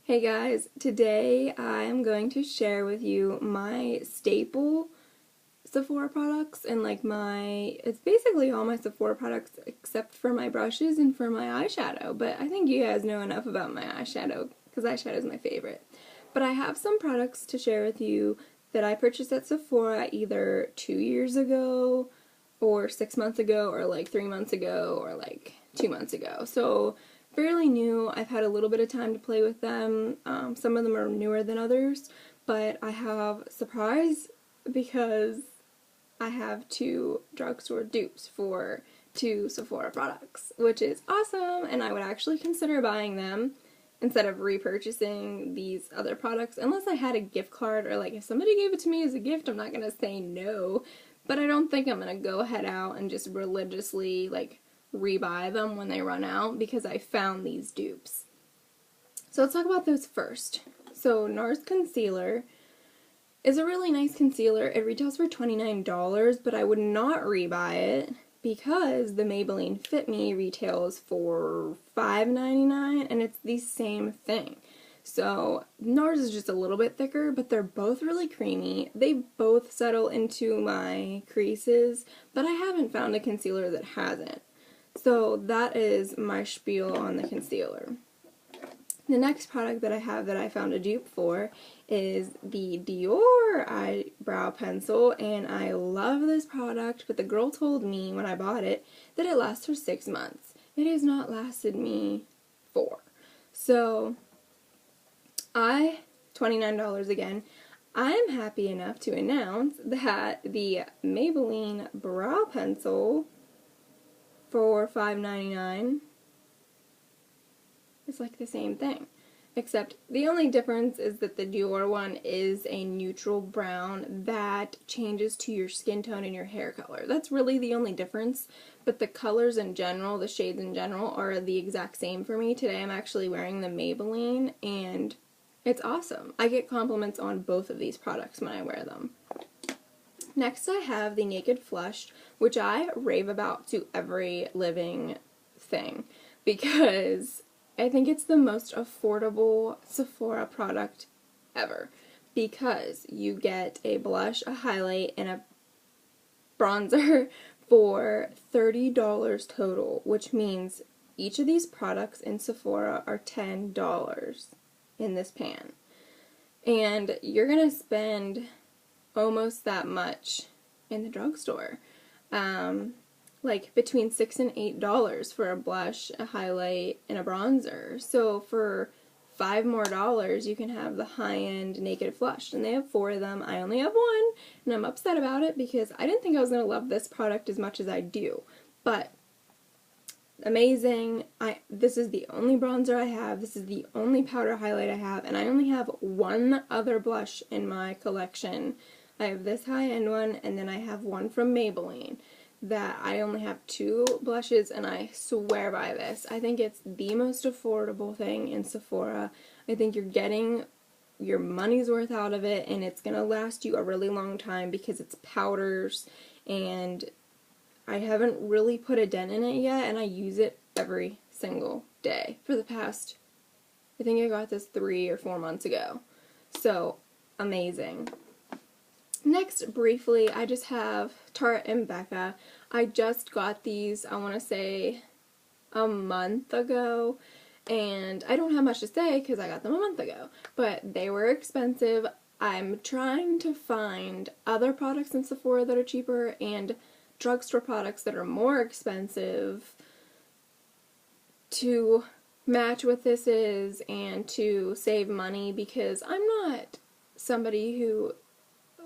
Hey guys, today I am going to share with you my staple Sephora products and it's basically all my Sephora products except for my brushes and for my eyeshadow, but I think you guys know enough about my eyeshadow because eyeshadow is my favorite. But I have some products to share with you that I purchased at Sephora either 2 years ago or 6 months ago or like 3 months ago or like 2 months ago. So fairly new. I've had a little bit of time to play with them. Some of them are newer than others, but I have a surprise because I have 2 drugstore dupes for 2 Sephora products, which is awesome, and I would actually consider buying them instead of repurchasing these other products unless I had a gift card or like if somebody gave it to me as a gift, I'm not going to say no, but I don't think I'm going to go head out and just religiously like rebuy them when they run out because I found these dupes. So let's talk about those first. So Nars concealer is a really nice concealer. It retails for $29, but I would not rebuy it because the Maybelline Fit Me retails for $5.99 and it's the same thing. So Nars is just a little bit thicker, but they're both really creamy. They both settle into my creases, but I haven't found a concealer that hasn't. So that is my spiel on the concealer. The next product that I have that I found a dupe for is the Dior eyebrow pencil, and I love this product, but the girl told me when I bought it that it lasts for 6 months. It has not lasted me 4. So $29 again. I am happy enough to announce that the Maybelline brow pencil for $5.99 it's like the same thing, except the only difference is that the Dior one is a neutral brown that changes to your skin tone and your hair color. That's really the only difference, but the colors in general, the shades in general, are the exact same for me. Today I'm actually wearing the Maybelline and it's awesome. I get compliments on both of these products when I wear them. Next I have the Naked Flush, which I rave about to every living thing because I think it's the most affordable Sephora product ever because you get a blush, a highlight, and a bronzer for $30 total, which means each of these products in Sephora are $10 in this pan. And you're going to spend almost that much in the drugstore. Like between $6 and $8 for a blush, a highlight, and a bronzer. So for $5 more, you can have the high-end Naked Flush. And they have 4 of them. I only have 1, and I'm upset about it because I didn't think I was going to love this product as much as I do. But amazing. This is the only bronzer I have. This is the only powder highlight I have. And I only have 1 other blush in my collection. I have this high-end one, and then I have one from Maybelline. That I only have 2 blushes, and I swear by this. I think it's the most affordable thing in Sephora. I think you're getting your money's worth out of it, and it's going to last you a really long time because it's powders, and I haven't really put a dent in it yet, and I use it every single day for the past, I think I got this 3 or 4 months ago. So, amazing. Next, briefly, I just have Tarte and Becca. I just got these, I want to say, a month ago, and I don't have much to say because I got them a month ago, but they were expensive. I'm trying to find other products in Sephora that are cheaper and drugstore products that are more expensive to match what this is and to save money because I'm not somebody who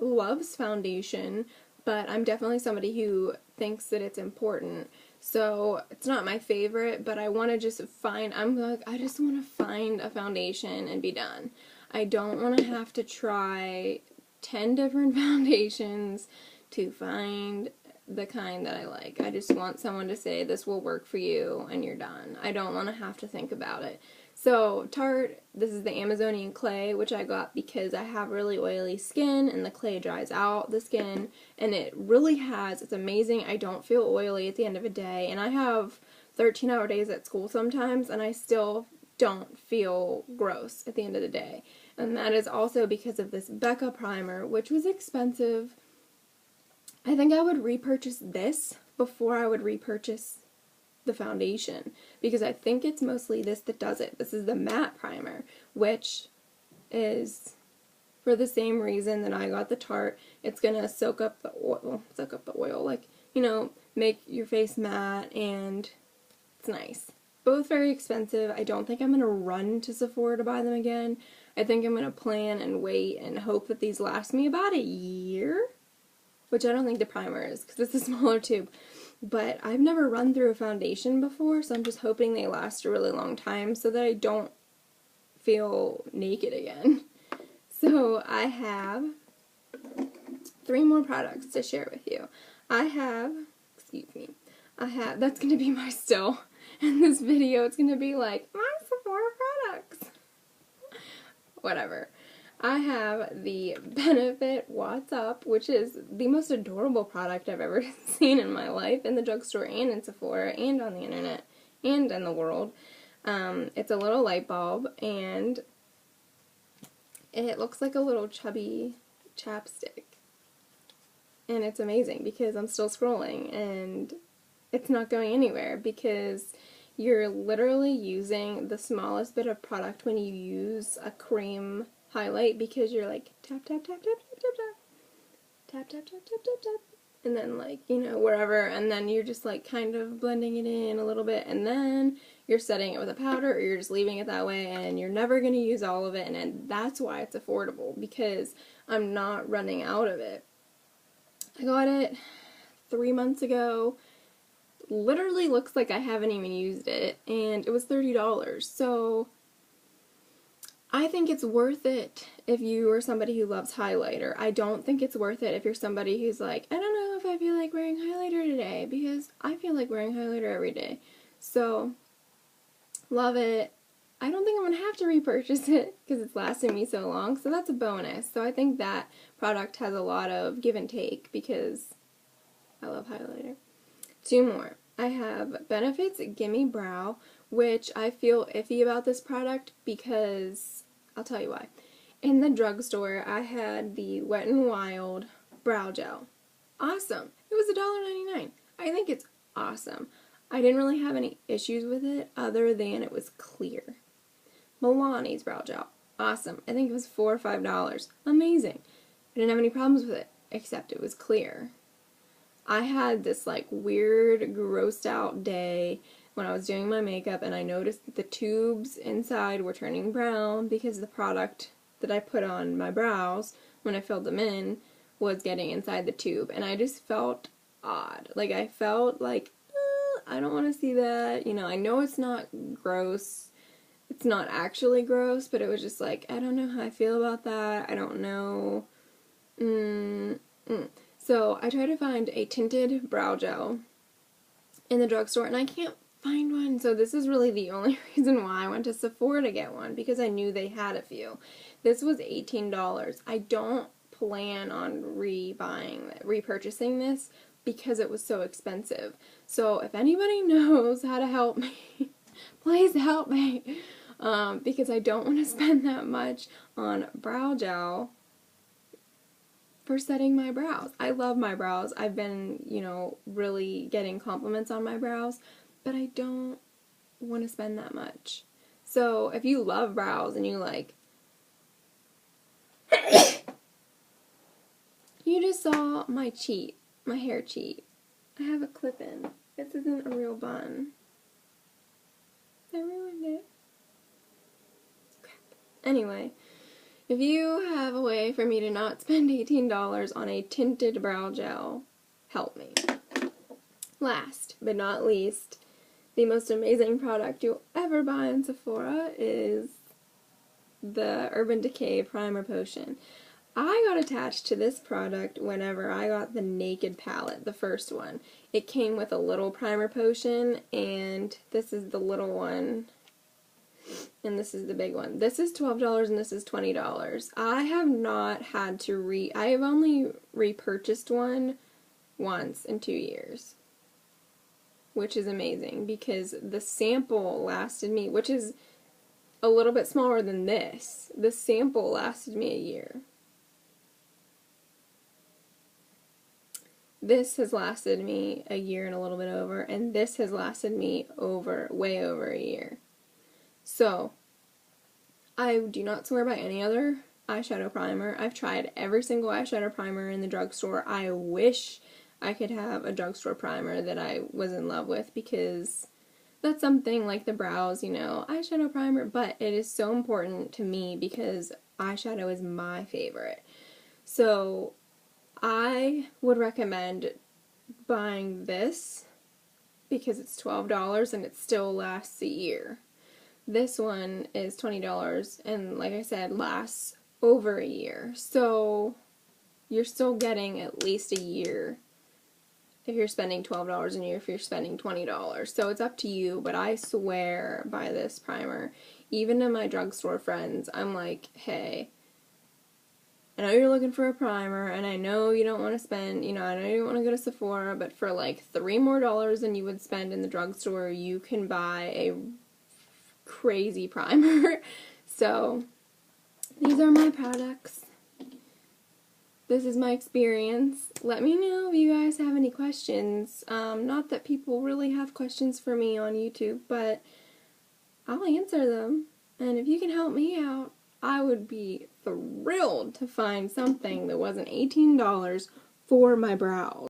loves foundation, but I'm definitely somebody who thinks that it's important. So it's not my favorite, but I want to just find, I just want to find a foundation and be done. I don't want to have to try 10 different foundations to find the kind that I like. I just want someone to say this will work for you and you're done. I don't want to have to think about it. So Tarte, this is the Amazonian clay, which I got because I have really oily skin and the clay dries out the skin, and it really has, it's amazing. I don't feel oily at the end of a day, and I have 13-hour days at school sometimes, and I still don't feel gross at the end of the day. And that is also because of this Becca primer, which was expensive. I think I would repurchase this before I would repurchase the foundation, because I think it's mostly this that does it. This is the matte primer, which is for the same reason that I got the Tarte. It's gonna soak up the oil, like, you know, make your face matte, and it's nice. Both very expensive. I don't think I'm gonna run to Sephora to buy them again. I think I'm gonna plan and wait and hope that these last me about a year, which I don't think the primer is because it's a smaller tube. But I've never run through a foundation before, so I'm just hoping they last a really long time so that I don't feel naked again. So I have 3 more products to share with you. That's going to be my still in this video. It's going to be like, my Sephora products. Whatever. I have the Benefit What's Up, which is the most adorable product I've ever seen in my life, in the drugstore and in Sephora and on the internet and in the world. It's a little light bulb, and it looks like a little chubby chapstick. And it's amazing because I'm still scrolling and it's not going anywhere, because you're literally using the smallest bit of product when you use a cream highlight, because you're like tap tap tap tap tap tap tap tap tap tap tap tap tap, and then, like, you know, wherever, and then you're just like kind of blending it in a little bit, and then you're setting it with a powder, or you're just leaving it that way, and you're never going to use all of it. And that's why it's affordable, because I'm not running out of it. I got it 3 months ago. Literally looks like I haven't even used it, and it was $30. So I think it's worth it if you are somebody who loves highlighter. I don't think it's worth it if you're somebody who's like, I don't know if I feel like wearing highlighter today, because I feel like wearing highlighter every day. So, love it. I don't think I'm going to have to repurchase it because it's lasted me so long, so that's a bonus. So I think that product has a lot of give and take because I love highlighter. 2 more. I have Benefit's Gimme Brow, which I feel iffy about this product because, I'll tell you why. In the drugstore, I had the Wet n Wild Brow Gel. Awesome. It was $1.99. I think it's awesome. I didn't really have any issues with it other than it was clear. Milani's Brow Gel. Awesome. I think it was $4 or $5. Amazing. I didn't have any problems with it, except it was clear. I had this like weird, grossed out day when I was doing my makeup, and I noticed that the tubes inside were turning brown because the product that I put on my brows when I filled them in was getting inside the tube, and I just felt odd. Like, I felt like, I don't want to see that. You know, I know it's not gross. It's not actually gross, but it was just like, I don't know how I feel about that. I don't know. So I tried to find a tinted brow gel in the drugstore, and I can't find one. So this is really the only reason why I went to Sephora to get one, because I knew they had a few. This was $18. I don't plan on repurchasing this because it was so expensive. So if anybody knows how to help me, please help me, because I don't want to spend that much on brow gel for setting my brows. I love my brows. I've been, you know, really getting compliments on my brows, but I don't want to spend that much. So if you love brows and you like, you just saw my cheat, my hair cheat. I have a clip-in. This isn't a real bun. I ruined it. Crap. Anyway, if you have a way for me to not spend $18 on a tinted brow gel, help me. Last but not least, the most amazing product you'll ever buy in Sephora is the Urban Decay Primer Potion. I got attached to this product whenever I got the Naked palette, the first one. It came with a little primer potion, and this is the little one, and this is the big one. This is $12 and this is $20. I have not had to I have only repurchased one once in 2 years, which is amazing because the sample lasted me, which is a little bit smaller than this. This sample lasted me a year. This has lasted me a year and a little bit over, and this has lasted me way over a year. So, I do not swear by any other eyeshadow primer. I've tried every single eyeshadow primer in the drugstore. I wish I could have a drugstore primer that I was in love with, because that's something like the brows, you know, eyeshadow primer, but it is so important to me because eyeshadow is my favorite. So I would recommend buying this because it's $12 and it still lasts a year. This one is $20 and, like I said, lasts over a year. So you're still getting at least a year if you're spending $12 a year, if you're spending $20. So it's up to you, but I swear by this primer. Even to my drugstore friends, I'm like, hey, I know you're looking for a primer, and I know you don't want to spend, you know, I know you don't want to go to Sephora, but for like $3 more than you would spend in the drugstore, you can buy a crazy primer. So these are my products. This is my experience. Let me know if you guys have any questions. Not that people really have questions for me on YouTube, but I'll answer them. And if you can help me out, I would be thrilled to find something that wasn't $18 for my brows.